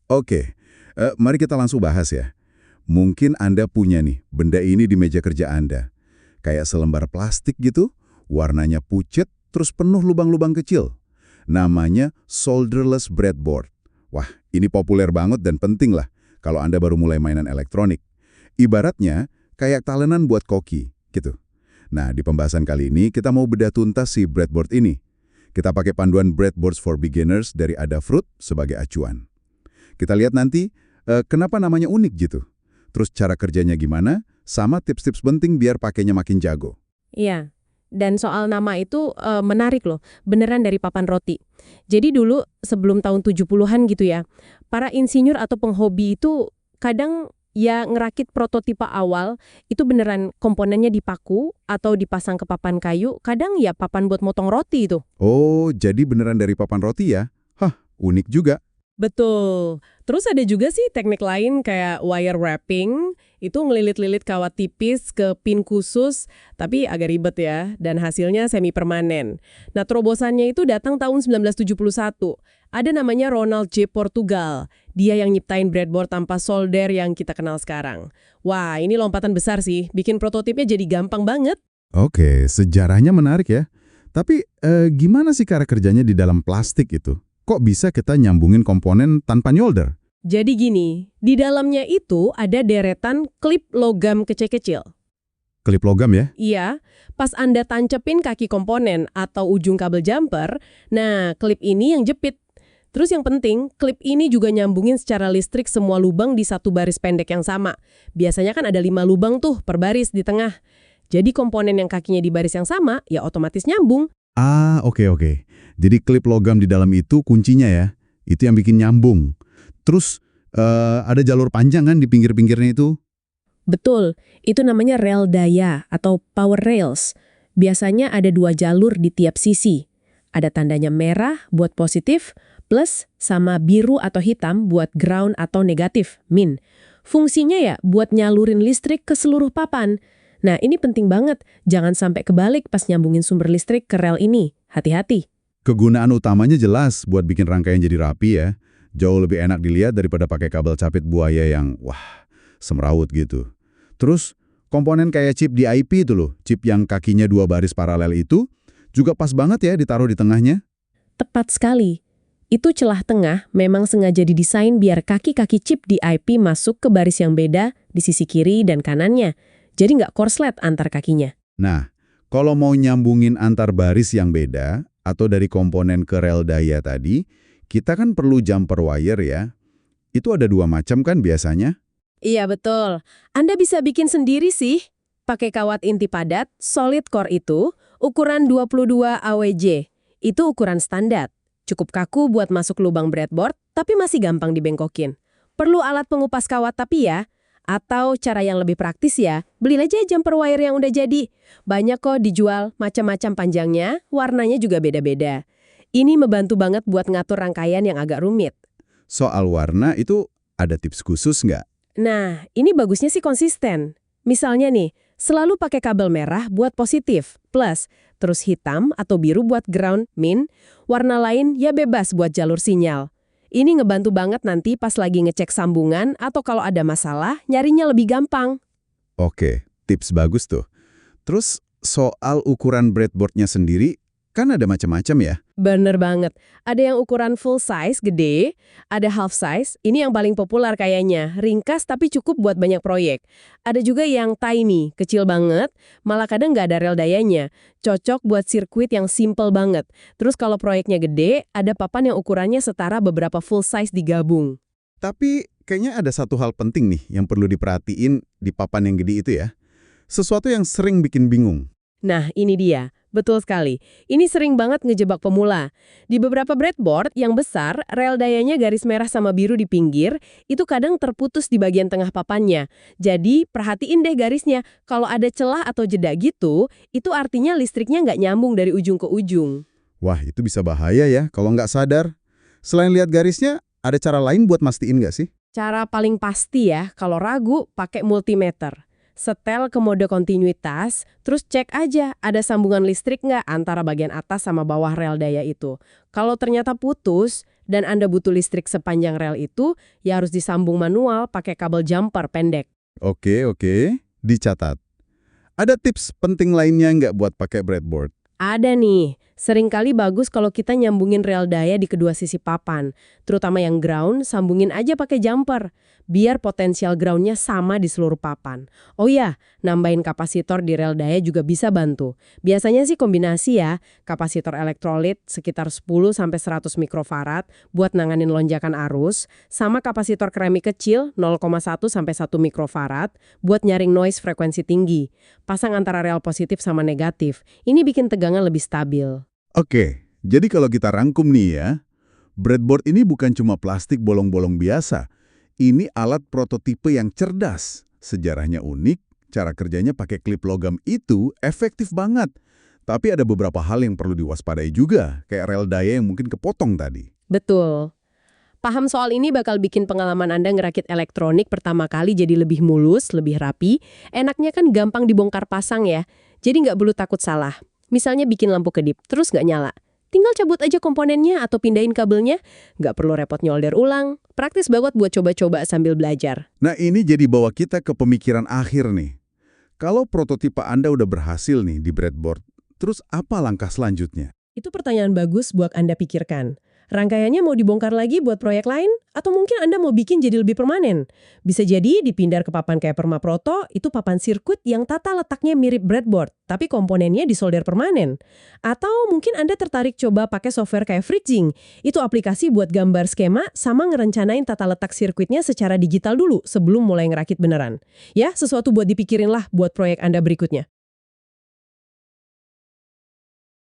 Oke, mari kita langsung bahas ya. Mungkin Anda punya nih benda ini di meja kerja Anda. Kayak selembar plastik gitu, warnanya pucat, terus penuh lubang-lubang kecil. Namanya solderless breadboard. Wah, ini populer banget dan penting lah kalau Anda baru mulai mainan elektronik. Ibaratnya kayak talenan buat koki, gitu. Nah, di pembahasan kali ini kita mau bedah tuntas si breadboard ini. Kita pakai panduan Breadboards for Beginners dari Adafruit sebagai acuan. Kita lihat nanti kenapa namanya unik gitu. Terus cara kerjanya gimana, sama tips-tips penting biar pakainya makin jago. Iya, dan soal nama itu menarik loh, beneran dari papan roti. Jadi dulu sebelum tahun 70-an gitu ya, para insinyur atau penghobi itu kadang ya ngerakit prototipe awal, itu beneran komponennya dipaku atau dipasang ke papan kayu, kadang ya papan buat motong roti itu. Oh, jadi beneran dari papan roti ya? Hah, unik juga. Betul. Terus ada juga sih teknik lain kayak wire wrapping, itu ngelilit-lilit kawat tipis ke pin khusus, tapi agak ribet ya, dan hasilnya semi permanen. Nah, terobosannya itu datang tahun 1971. Ada namanya Ronald J. Portugal. Dia yang nyiptain breadboard tanpa solder yang kita kenal sekarang. Wah, ini lompatan besar sih, bikin prototipnya jadi gampang banget. Oke, sejarahnya menarik ya. Tapi gimana sih cara kerjanya di dalam plastik itu? Kok bisa kita nyambungin komponen tanpa nyolder? Jadi gini, di dalamnya itu ada deretan klip logam kecil-kecil. Klip logam ya? Iya, pas Anda tancepin kaki komponen atau ujung kabel jumper, nah klip ini yang jepit. Terus yang penting, klip ini juga nyambungin secara listrik semua lubang di satu baris pendek yang sama. Biasanya kan ada 5 lubang tuh per baris di tengah. Jadi komponen yang kakinya di baris yang sama, ya otomatis nyambung. Ah, oke. Jadi klip logam di dalam itu kuncinya ya? Itu yang bikin nyambung. Terus ada jalur panjang kan di pinggir-pinggirnya itu? Betul, itu namanya rel daya atau power rails. Biasanya ada 2 jalur di tiap sisi. Ada tandanya merah buat positif, plus sama biru atau hitam buat ground atau negatif, min. Fungsinya ya buat nyalurin listrik ke seluruh papan. Nah, ini penting banget, jangan sampai kebalik pas nyambungin sumber listrik ke rel ini. Hati-hati. Kegunaan utamanya jelas buat bikin rangkaian jadi rapi ya. Jauh lebih enak dilihat daripada pakai kabel capit buaya yang, wah, semrawut gitu. Terus, komponen kayak chip di IP itu loh, chip yang kakinya 2 baris paralel itu, juga pas banget ya ditaruh di tengahnya. Tepat sekali. Itu celah tengah memang sengaja didesain biar kaki-kaki chip di IP masuk ke baris yang beda di sisi kiri dan kanannya. Jadi nggak korslet antar kakinya. Nah, kalau mau nyambungin antar baris yang beda, atau dari komponen ke rel daya tadi, kita kan perlu jumper wire ya. Itu ada 2 macam kan biasanya? Iya betul. Anda bisa bikin sendiri sih. Pakai kawat inti padat, solid core itu, ukuran 22 AWJ. Itu ukuran standar. Cukup kaku buat masuk lubang breadboard, tapi masih gampang dibengkokin. Perlu alat pengupas kawat tapi ya. Atau cara yang lebih praktis ya, beli aja jumper wire yang udah jadi. Banyak kok dijual, macam-macam panjangnya, warnanya juga beda-beda. Ini membantu banget buat ngatur rangkaian yang agak rumit. Soal warna itu ada tips khusus nggak? Nah, ini bagusnya sih konsisten. Misalnya nih, selalu pakai kabel merah buat positif, plus, terus hitam atau biru buat ground, min, warna lain ya bebas buat jalur sinyal. Ini ngebantu banget nanti pas lagi ngecek sambungan atau kalau ada masalah, nyarinya lebih gampang. Oke, tips bagus tuh. Terus soal ukuran breadboardnya sendiri, kan ada macam-macam ya? Bener banget. Ada yang ukuran full size, gede. Ada half size, ini yang paling populer kayaknya. Ringkas tapi cukup buat banyak proyek. Ada juga yang tiny, kecil banget. Malah kadang nggak ada rel dayanya. Cocok buat sirkuit yang simple banget. Terus kalau proyeknya gede, ada papan yang ukurannya setara beberapa full size digabung. Tapi kayaknya ada satu hal penting nih yang perlu diperhatiin di papan yang gede itu ya. Sesuatu yang sering bikin bingung. Nah, ini dia. Betul sekali. Ini sering banget ngejebak pemula. Di beberapa breadboard yang besar, rel dayanya garis merah sama biru di pinggir, itu kadang terputus di bagian tengah papannya. Jadi, perhatiin deh garisnya. Kalau ada celah atau jeda gitu, itu artinya listriknya nggak nyambung dari ujung ke ujung. Wah, itu bisa bahaya ya kalau nggak sadar. Selain lihat garisnya, ada cara lain buat mastiin nggak sih? Cara paling pasti ya, kalau ragu, pakai multimeter. Setel ke mode kontinuitas, terus cek aja ada sambungan listrik nggak antara bagian atas sama bawah rel daya itu. Kalau ternyata putus, Dan Anda butuh listrik sepanjang rel itu, ya harus disambung manual pakai kabel jumper pendek. Oke, dicatat. Ada tips penting lainnya nggak buat pakai breadboard? Ada nih, seringkali bagus kalau kita nyambungin rel daya di kedua sisi papan. Terutama yang ground, sambungin aja pakai jumper. Biar potensial groundnya sama di seluruh papan. Oh ya, nambahin kapasitor di rel daya juga bisa bantu. Biasanya sih kombinasi ya, kapasitor elektrolit sekitar 10-100 mikrofarad buat nanganin lonjakan arus, sama kapasitor keramik kecil 0,1-1 mikrofarad buat nyaring noise frekuensi tinggi. Pasang antara rel positif sama negatif. Ini bikin tegangan lebih stabil. Oke, jadi kalau kita rangkum nih ya, breadboard ini bukan cuma plastik bolong-bolong biasa. Ini alat prototipe yang cerdas. Sejarahnya unik, cara kerjanya pakai klip logam itu efektif banget. Tapi ada beberapa hal yang perlu diwaspadai juga, kayak rel daya yang mungkin kepotong tadi. Betul. Paham soal ini bakal bikin pengalaman Anda ngerakit elektronik pertama kali jadi lebih mulus, lebih rapi. Enaknya kan gampang dibongkar pasang ya, jadi nggak perlu takut salah. Misalnya bikin lampu kedip, terus nggak nyala. Tinggal cabut aja komponennya atau pindahin kabelnya, nggak perlu repot nyolder ulang. Praktis banget buat coba-coba sambil belajar. Nah ini jadi bawa kita ke pemikiran akhir nih. Kalau prototipe Anda udah berhasil nih di breadboard, terus apa langkah selanjutnya? Itu pertanyaan bagus buat Anda pikirkan. Rangkaiannya mau dibongkar lagi buat proyek lain? Atau mungkin Anda mau bikin jadi lebih permanen? Bisa jadi dipindah ke papan kayak Permaproto, itu papan sirkuit yang tata letaknya mirip breadboard, tapi komponennya disolder permanen. Atau mungkin Anda tertarik coba pakai software kayak Fritzing. Itu aplikasi buat gambar skema sama ngerencanain tata letak sirkuitnya secara digital dulu sebelum mulai ngerakit beneran. Ya, sesuatu buat dipikirin lah buat proyek Anda berikutnya.